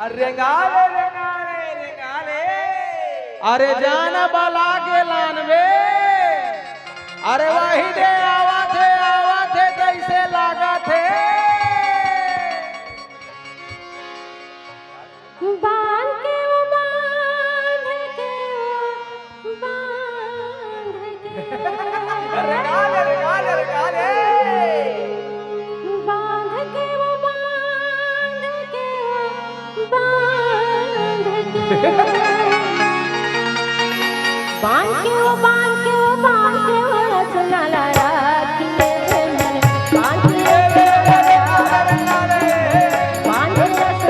अरे गाले रे गाले रे गाले अरे जान बला के लानवे अरे वही दे आवा थे कैसे लागा थे बांध के वो बांध के अरे गाले रे गाले रे गाले बांध के वो बांध के बांध के रचना लाया बांध के